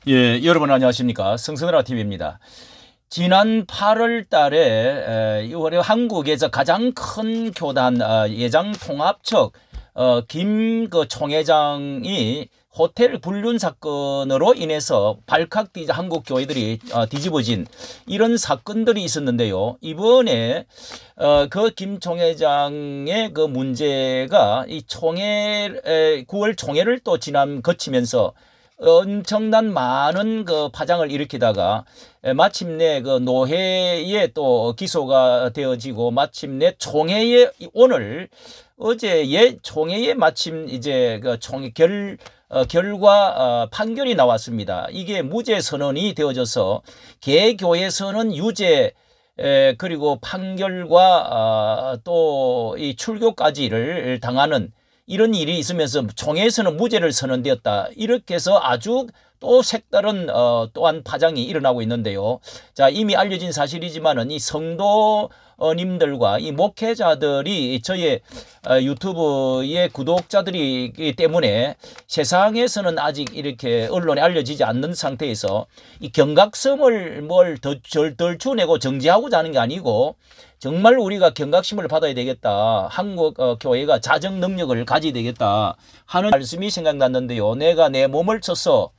예, 여러분 안녕하십니까. 성선라 TV입니다. 지난 8월 달에 한국에서 가장 큰 교단 예장 통합측 김 총회장이 호텔 불륜 사건으로 인해서 발칵 한국 교회들이 뒤집어진 이런 사건들이 있었는데요. 이번에 그 김 총회장의 그 문제가 이 9월 총회를 또 거치면서 엄청난 많은 그 파장을 일으키다가 마침내 그 노회에 또 기소가 되어지고 마침내 총회에 어제 총회에 마침 이제 그 결과 판결이 나왔습니다. 이게 무죄 선언이 되어져서 개교에서는 유죄 그리고 판결과 또 이 출교까지를 당하는 이런 일이 있으면서 총회에서는 무죄를 선언되었다. 이렇게 해서 아주 또 색다른 또한 파장이 일어나고 있는데요. 자, 이미 알려진 사실이지만은 이 성도님들과 이 목회자들이 저의 유튜브의 구독자들이기 때문에 세상에서는 아직 이렇게 언론에 알려지지 않는 상태에서 이 경각심을 덜 주내고 정지하고자 하는 게 아니고 정말 우리가 경각심을 받아야 되겠다. 한국 교회가 자정 능력을 가져야 되겠다 하는 말씀이 생각났는데요. 내가 내 몸을 쳐서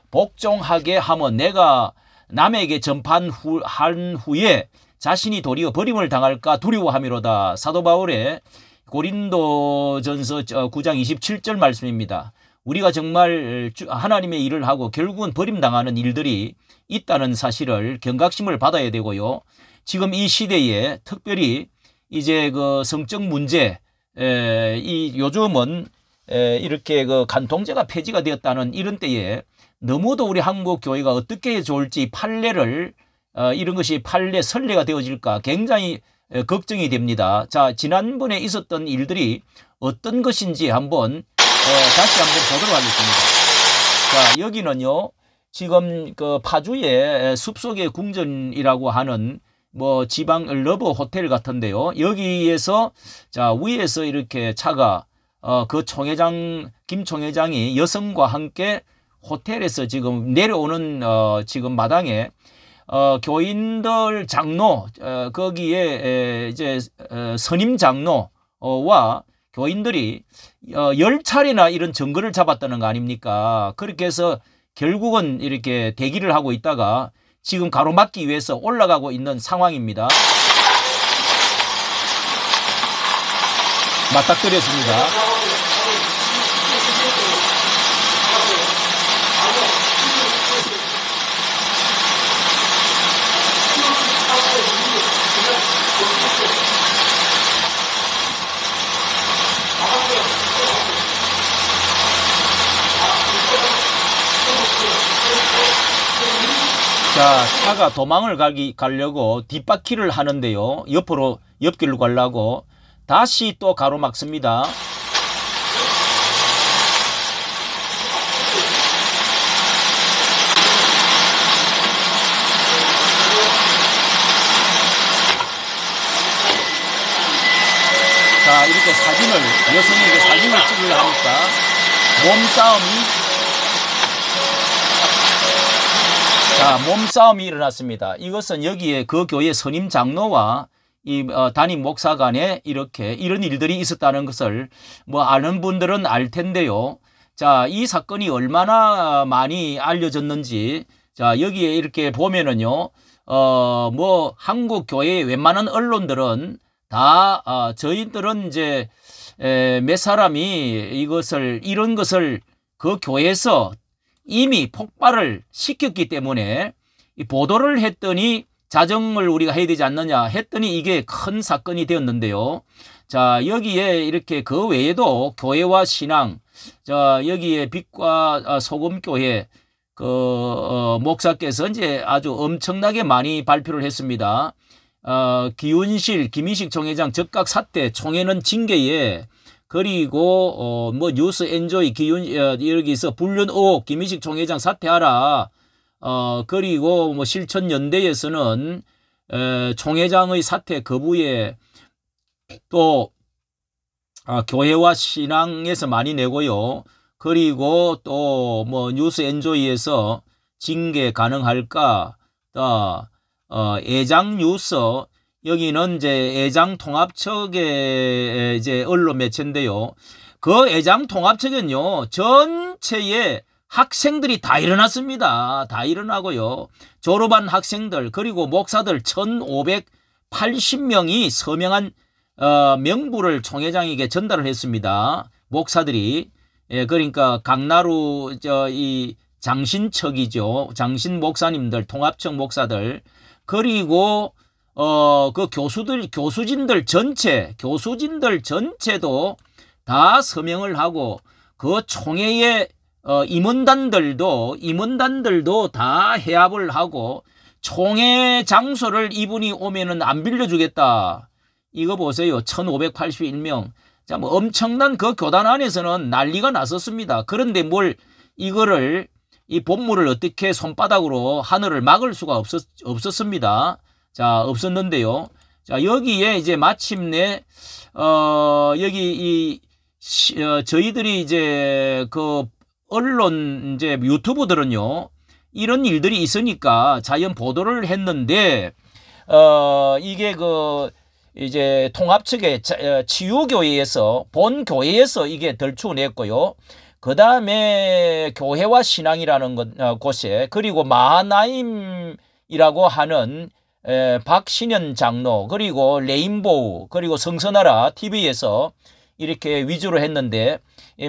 복종하게 하면 내가 남에게 전파한 후에 자신이 도리어 버림을 당할까 두려워함이로다. 사도 바울의 고린도전서 9장 27절 말씀입니다. 우리가 정말 하나님의 일을 하고 결국은 버림당하는 일들이 있다는 사실을 경각심을 받아야 되고요. 지금 이 시대에 특별히 이제 그 성적 문제, 요즘은 이렇게 그 간통죄가 폐지가 되었다는 이런 때에 너무도 우리 한국 교회가 어떻게 좋을지 이런 것이 판례 선례가 되어질까 굉장히 걱정이 됩니다. 자, 지난번에 있었던 일들이 어떤 것인지 다시 한번 보도록 하겠습니다. 자, 여기는요, 지금 그 파주의 숲속의 궁전이라고 하는 지방 러브 호텔 같은데요. 여기에서 자, 위에서 이렇게 차가 그 김 총회장이 여성과 함께 호텔에서 지금 내려오는 지금 마당에 교인들 장로 거기에 이제 선임 장로와 교인들이 10차례나 이런 증거를 잡았다는 거 아닙니까? 그렇게 해서 결국은 이렇게 대기를 하고 있다가 지금 가로막기 위해서 올라가고 있는 상황입니다. 맞닥뜨렸습니다. 자, 차가 도망을 가려고 뒷바퀴를 하는데요. 옆길로 가려고 다시 또 가로막습니다. 자, 이렇게 여성에게 사진을 찍으려 하니까 몸싸움이 일어났습니다. 이것은 여기에 그 교회 선임 장로와 이 담임 목사 간에 이런 일들이 있었다는 것을 아는 분들은 알 텐데요. 자, 이 사건이 얼마나 많이 알려졌는지, 자, 여기에 이렇게 보면은요, 한국 교회의 웬만한 언론들은 다 저희들은 이제 몇 사람이 이런 것을 그 교회에서 이미 폭발을 시켰기 때문에 보도를 했더니 자정을 우리가 해야 되지 않느냐 했더니 이게 큰 사건이 되었는데요. 자, 여기에 이렇게 그 외에도 교회와 신앙, 자, 여기에 빛과 소금교회 목사께서 이제 아주 엄청나게 많이 발표를 했습니다. 김인식 총회장 즉각 사퇴, 총회는 징계에, 그리고 뉴스 엔조이 여기서 불륜 의혹 김인식 총회장 사퇴하라. 그리고 실천연대에서는 총회장의 사퇴 거부에 또 교회와 신앙에서 많이 내고요. 그리고 또 뉴스 엔조이에서 징계 가능할까? 애장 뉴스 여기는 이제 애장 통합측의 이제 언론 매체인데요. 그 애장 통합측은요 전체의 학생들이 다 일어났습니다. 다 일어나고요. 졸업한 학생들 그리고 목사들 1,580명이 서명한 명부를 총회장에게 전달을 했습니다. 목사들이. 예, 그러니까 강나루 이 장신척이죠. 장신 목사님들, 통합청 목사들 그리고 그 교수진들 전체도 다 서명을 하고 그 총회에 임원단들도 다 해압을 하고 총회 장소를 이분이 오면은 안 빌려주겠다. 이거 보세요. 1,581명. 자, 뭐 엄청난 그 교단 안에서는 난리가 났었습니다. 그런데 뭘 이거를 이 본물을 어떻게 손바닥으로 하늘을 막을 수가 없었습니다. 자, 없었는데요. 자, 여기에 이제 마침내 여기 저희들이 이제 그 언론 이제 유튜브들은요 이런 일들이 있으니까 자연 보도를 했는데 이게 그 이제 통합 측의 치유교회에서 본교회에서 이게 덜추냈고요. 그 다음에 교회와 신앙이라는 곳에 그리고 마하나임이라고 하는 박신현 장로 그리고 레인보우 그리고 성서나라 TV에서 이렇게 위주로 했는데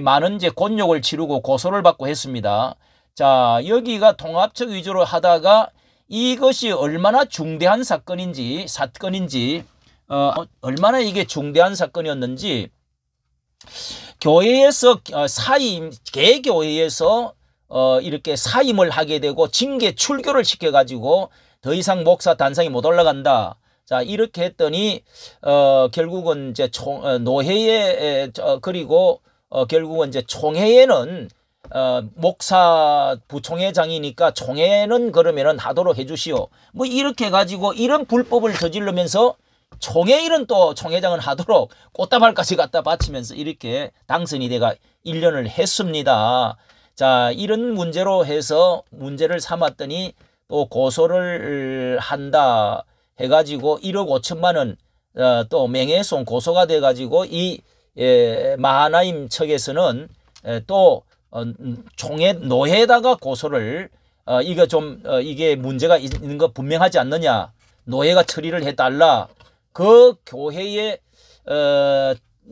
많은 이제 곤욕을 치르고 고소를 받고 했습니다. 자, 여기가 통합 측 위주로 하다가 이것이 얼마나 중대한 사건인지 얼마나 이게 중대한 사건이었는지 교회에서 개교회에서 이렇게 사임을 하게 되고 징계 출교를 시켜가지고 더 이상 목사 단상이 못 올라간다. 자, 이렇게 했더니 결국은 이제 노회에 그리고 결국은 이제 총회에는 목사 부총회장이니까 총회는 그러면은 하도록 해주시오. 뭐 이렇게 해가지고 이런 불법을 저지르면서 총회 일은 또 총회장은 하도록 꽃다발까지 갖다 바치면서 이렇게 당선이 돼가 1년을 했습니다. 자, 이런 문제로 해서 문제를 삼았더니 또 고소를 한다 해가지고 1억 5천만 원 또 명예훼손 고소가 돼가지고 이 마하나임 측에서는 또 총회 노회에다가 고소를 이거 좀 이게 문제가 있는 거 분명하지 않느냐 노회가 처리를 해달라. 그 교회의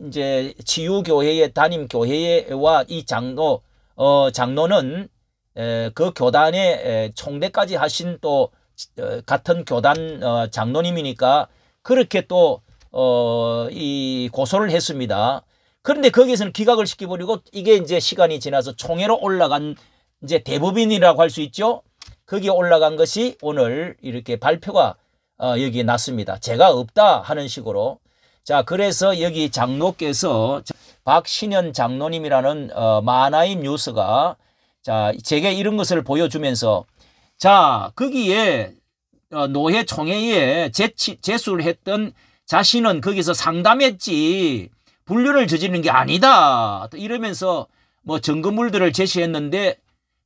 이제 치유교회의 담임 교회와 이 장로는 그 교단의 총대까지 하신 또 같은 교단 장로님이니까 그렇게 또 이 고소를 했습니다. 그런데 거기에서는 기각을 시켜버리고 이게 이제 시간이 지나서 총회로 올라간 이제 대법인이라고 할 수 있죠. 거기에 올라간 것이 오늘 이렇게 발표가 여기에 났습니다. 제가 없다 하는 식으로. 자, 그래서 여기 장로께서 박신현 장로님이라는 마하나임 뉴스가 자, 제게 이런 것을 보여주면서 자, 거기에 노회 총회에 제수를 했던 자신은 거기서 상담했지 불륜을 저지르는 게 아니다. 또 이러면서 뭐 증거물들을 제시했는데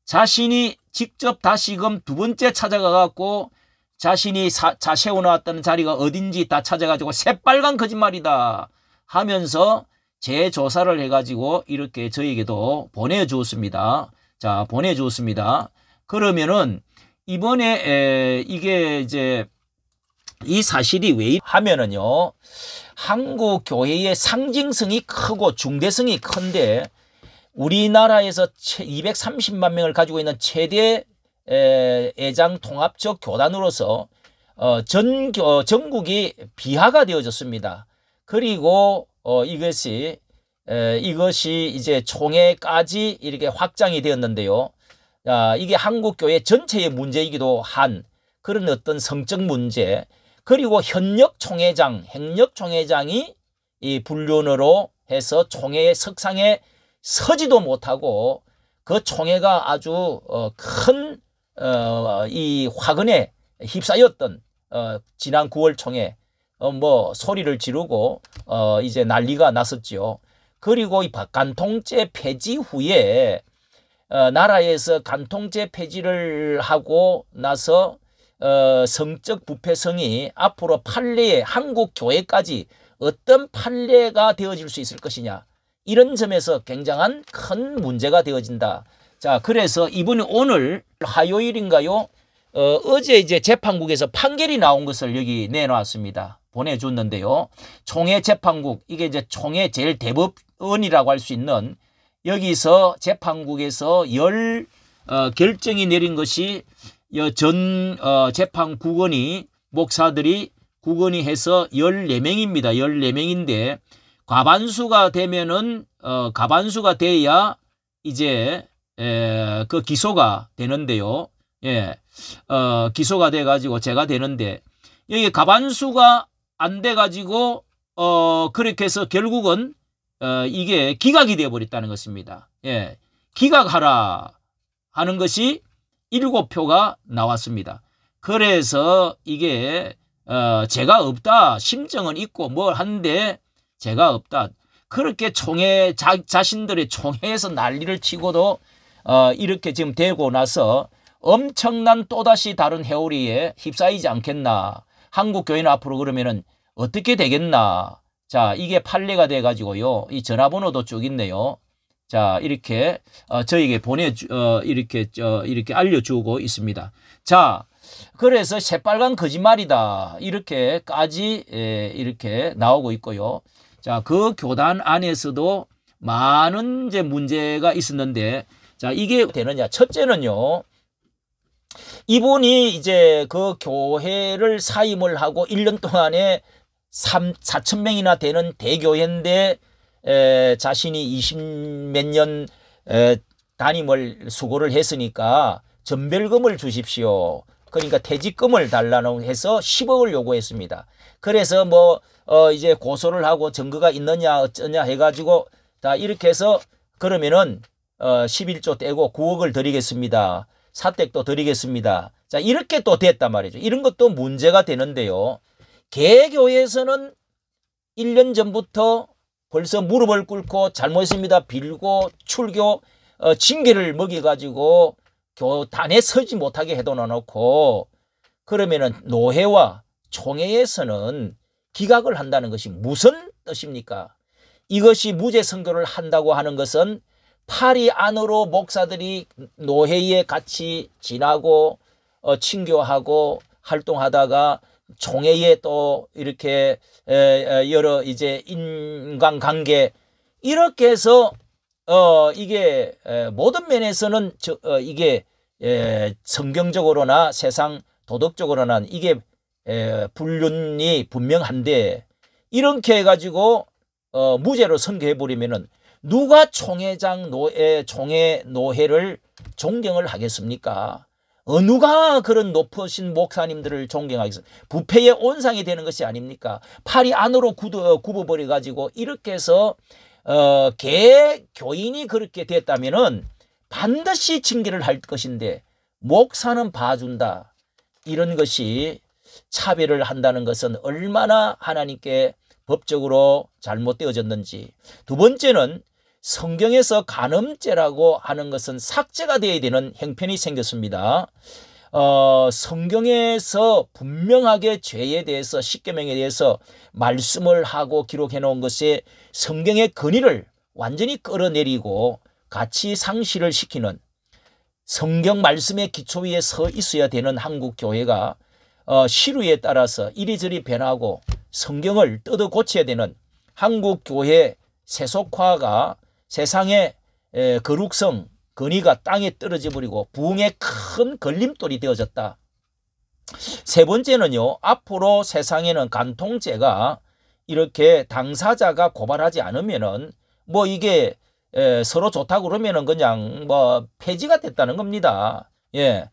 자신이 직접 다시금 두 번째 찾아가 갖고 자신이 세워놨다는 자리가 어딘지 다 찾아가지고 새빨간 거짓말이다 하면서 재조사를 해가지고 이렇게 저에게도 보내주었습니다. 자, 보내주었습니다. 그러면은 이번에 이게 이제 이 사실이 왜 하면은요 한국 교회의 상징성이 크고 중대성이 큰데 우리나라에서 230만 명을 가지고 있는 최대 애장 통합적 교단으로서 전국이 비하가 되어졌습니다. 그리고 이것이 이제 총회까지 이렇게 확장이 되었는데요. 이게 한국교회 전체의 문제이기도 한 그런 어떤 성적 문제 그리고 현역 총회장이 이 불륜으로 해서 총회의 석상에 서지도 못하고 그 총회가 아주 큰 이 화근에 휩싸였던 지난 9월 총회 뭐 소리를 지르고 이제 난리가 났었죠. 그리고 이 박간통죄 폐지 후에 나라에서 간통죄 폐지를 하고 나서 성적 부패성이 앞으로 판례에 한국 교회까지 어떤 판례가 되어질 수 있을 것이냐, 이런 점에서 굉장한 큰 문제가 되어진다. 자, 그래서 이분이 오늘 화요일인가요? 어제 이제 재판국에서 판결이 나온 것을 여기 내놨습니다. 보내줬는데요. 총회 재판국, 이게 이제 총회 제일 대법원이라고 할 수 있는, 여기서 재판국에서 결정이 내린 것이 전 재판 국원이, 목사들이 국원이 해서 14명입니다. 14명인데 과반수가 되면은 과반수가 돼야 이제 그 기소가 되는데요. 예. 기소가 돼 가지고 제가 되는데, 여기 과반수가 안 돼 가지고 그렇게 해서 결국은 이게 기각이 되어 버렸다는 것입니다. 예. 기각하라 하는 것이 7표가 나왔습니다. 그래서 이게 죄가 없다, 심정은 있고 뭘 한데 죄가 없다, 그렇게 총회 자신들의 총회에서 난리를 치고도 이렇게 지금 되고 나서 엄청난 또다시 다른 회오리에 휩싸이지 않겠나. 한국 교회는 앞으로 그러면은 어떻게 되겠나. 자, 이게 판례가 돼 가지고요. 이 전화번호도 쭉 있네요. 자, 이렇게 저에게 이렇게 알려주고 있습니다. 자, 그래서 새빨간 거짓말이다, 이렇게까지 이렇게 나오고 있고요. 자, 그 교단 안에서도 많은 이제 문제가 있었는데, 자, 이게 되느냐. 첫째는요, 이분이 이제 그 교회를 사임을 하고 1년 동안에 4,000명이나 되는 대교회인데 자신이 20몇 년 담임을 수고를 했으니까 전별금을 주십시오. 그러니까 퇴직금을 달라고 해서 10억을 요구했습니다. 그래서 뭐 이제 고소를 하고 증거가 있느냐 어쩌냐 해가지고 다 이렇게 해서 그러면은 11조 떼고 9억을 드리겠습니다. 사택도 드리겠습니다. 자, 이렇게 또 됐단 말이죠. 이런 것도 문제가 되는데요. 개교에서는 1년 전부터 벌써 무릎을 꿇고 잘못했습니다 빌고 출교 징계를 먹여가지고 교단에 서지 못하게 해둬놓고, 그러면은 노회와 총회에서는 기각을 한다는 것이 무슨 뜻입니까? 이것이 무죄 선고를 한다고 하는 것은 파리 안으로 목사들이 노회에 같이 지나고 친교하고 활동하다가 총회에 또 이렇게 여러 이제 인간관계 이렇게 해서 이게 모든 면에서는 이게 성경적으로나 세상 도덕적으로는 이게 불륜이 분명한데, 이렇게 해가지고 무죄로 선고해버리면은 누가 총회장 총회 노회를 존경을 하겠습니까? 누가 그런 높으신 목사님들을 존경하겠습니까? 부패의 온상이 되는 것이 아닙니까? 팔이 안으로 굽어버려 가지고 이렇게 해서 개교인이 그렇게 됐다면은 반드시 징계를 할 것인데 목사는 봐준다. 이런 것이 차별을 한다는 것은 얼마나 하나님께 법적으로 잘못되어졌는지. 두 번째는 성경에서 간음죄라고 하는 것은 삭제가 되어야 되는 형편이 생겼습니다. 성경에서 분명하게 죄에 대해서 십계명에 대해서 말씀을 하고 기록해 놓은 것에 성경의 권위를 완전히 끌어내리고 가치 상실을 시키는, 성경 말씀의 기초 위에 서 있어야 되는 한국 교회가 시류에 따라서 이리저리 변하고 성경을 뜯어 고쳐야 되는 한국 교회 세속화가 세상의 거룩성, 권위가 땅에 떨어져 버리고 부흥의 큰 걸림돌이 되어졌다. 세 번째는요, 앞으로 세상에는 간통죄가 이렇게 당사자가 고발하지 않으면은 뭐 이게 서로 좋다고 그러면은 그냥 뭐 폐지가 됐다는 겁니다. 예.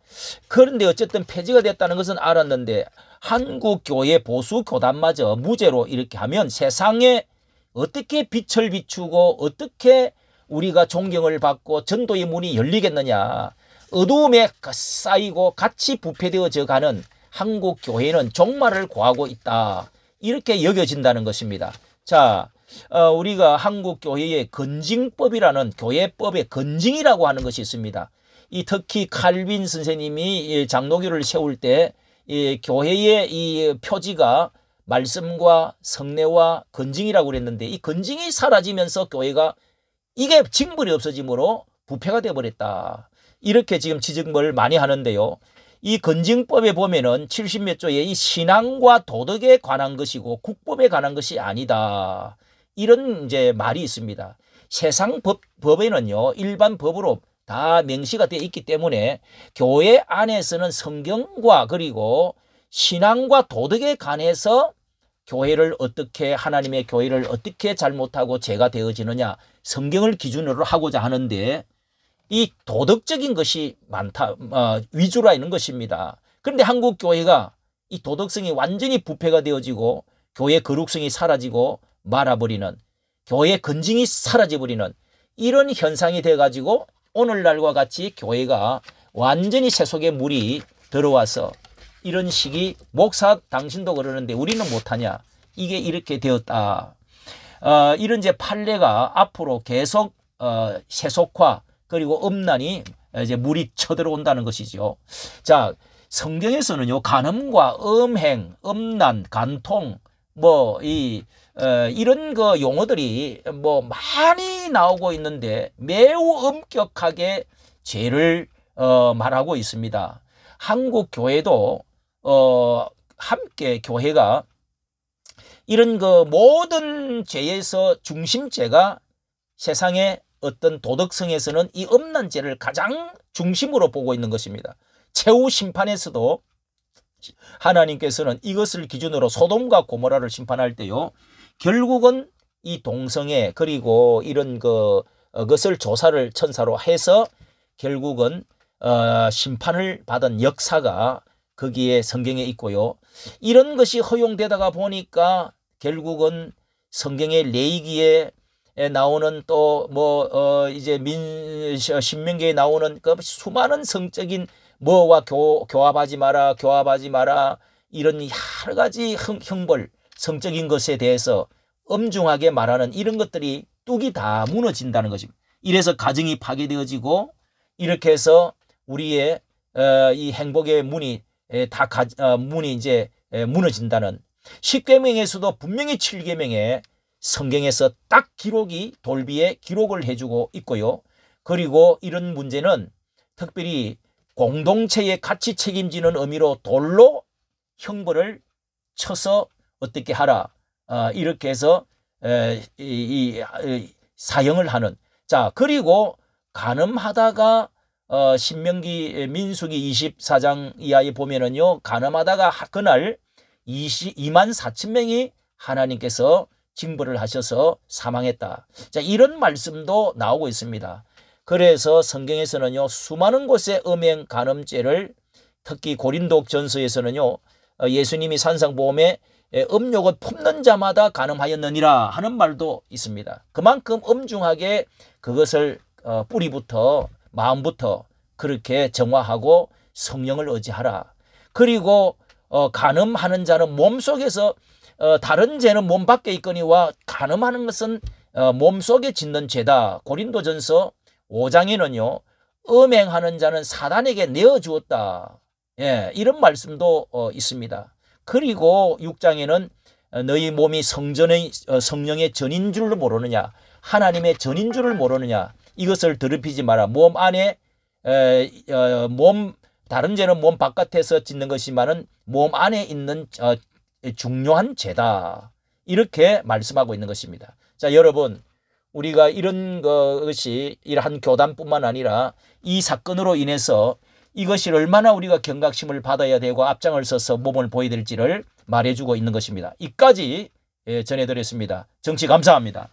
그런데 어쨌든 폐지가 됐다는 것은 알았는데 한국 교회 보수 교단마저 무죄로 이렇게 하면 세상에 어떻게 빛을 비추고 어떻게 우리가 존경을 받고 전도의 문이 열리겠느냐. 어두움에 쌓이고 같이 부패되어져 가는 한국 교회는 종말을 고하고 있다. 이렇게 여겨진다는 것입니다. 자, 우리가 한국 교회의 건징법이라는 교회법의 건징이라고 하는 것이 있습니다. 이 특히 칼빈 선생님이 장로교를 세울 때 이 교회의 이 표지가 말씀과 성례와 건징이라고 그랬는데, 이 건징이 사라지면서 교회가 이게 징벌이 없어지므로 부패가 되어버렸다. 이렇게 지금 지적을 많이 하는데요. 이 건징법에 보면은 70몇 조에 이 신앙과 도덕에 관한 것이고 국법에 관한 것이 아니다. 이런 이제 말이 있습니다. 세상 법에는요, 일반 법으로 다 명시가 되어 있기 때문에 교회 안에서는 성경과 그리고 신앙과 도덕에 관해서 교회를 어떻게, 하나님의 교회를 어떻게 잘못하고 죄가 되어지느냐, 성경을 기준으로 하고자 하는데 이 도덕적인 것이 많다, 위주로 있는 것입니다. 그런데 한국 교회가 이 도덕성이 완전히 부패가 되어지고 교회 거룩성이 사라지고 말아버리는, 교회 건징이 사라져버리는 이런 현상이 돼가지고 오늘날과 같이 교회가 완전히 세속의 물이 들어와서 이런 식이, 목사 당신도 그러는데 우리는 못하냐, 이게 이렇게 되었다. 이런 이제 판례가 앞으로 계속 세속화 그리고 음란이 이제 물이 쳐들어온다는 것이죠. 자, 성경에서는요, 간음과 음행, 음란, 간통, 이런 그 용어들이 많이 나오고 있는데 매우 엄격하게 죄를 말하고 있습니다. 한국 교회도 함께 교회가 이런 그 모든 죄에서 중심죄가, 세상의 어떤 도덕성에서는 이 음란죄를 가장 중심으로 보고 있는 것입니다. 최후 심판에서도 하나님께서는 이것을 기준으로 소돔과 고모라를 심판할 때요, 결국은 이 동성애 그리고 이런 것을 조사를 천사로 해서 결국은 심판을 받은 역사가 거기에 성경에 있고요. 이런 것이 허용되다가 보니까 결국은 성경의 레위기에 나오는 또 이제 신명기에 나오는 그 수많은 성적인 뭐와 교합하지 마라 이런 여러 가지 형벌, 성적인 것에 대해서 엄중하게 말하는 이런 것들이 뚝이 다 무너진다는 것입니다. 이래서 가정이 파괴되어지고 이렇게 해서 우리의 이 행복의 문이 문이 이제 무너진다는, 10계명에서도 분명히 7계명에 성경에서 딱 기록이 돌비에 기록을 해주고 있고요. 그리고 이런 문제는 특별히 공동체의 가치 책임지는 의미로 돌로 형벌을 쳐서 어떻게 하라, 이렇게 해서 사형을 하는. 자, 그리고 간음하다가 신명기 민수기 24장 이하에 보면은요, 간음하다가 그날 2만 4천 명이 하나님께서 징벌을 하셔서 사망했다. 자, 이런 말씀도 나오고 있습니다. 그래서 성경에서는요, 수많은 곳에 음행 간음죄를, 특히 고린도 전서에서는요, 예수님이 산상보험에 음욕을 품는 자마다 간음하였느니라 하는 말도 있습니다. 그만큼 엄중하게 그것을 뿌리부터 마음부터 그렇게 정화하고 성령을 의지하라. 그리고 간음하는 자는 몸속에서, 다른 죄는 몸 밖에 있거니와 간음하는 것은 몸속에 짓는 죄다. 고린도전서 5장에는요, 음행하는 자는 사단에게 내어주었다. 예, 이런 말씀도 있습니다. 그리고 6장에는 너희 몸이 성령의 전인 줄로 모르느냐, 하나님의 전인 줄을 모르느냐, 이것을 더럽히지 마라. 몸 안에 다른 죄는 몸 바깥에서 짓는 것이지만은 몸 안에 있는 중요한 죄다. 이렇게 말씀하고 있는 것입니다. 자, 여러분, 우리가 이런 것이 이러한 교단뿐만 아니라 이 사건으로 인해서 이것이 얼마나 우리가 경각심을 받아야 되고 앞장을 서서 몸을 보여야 될지를 말해주고 있는 것입니다. 이까지 전해드렸습니다. 정치 감사합니다.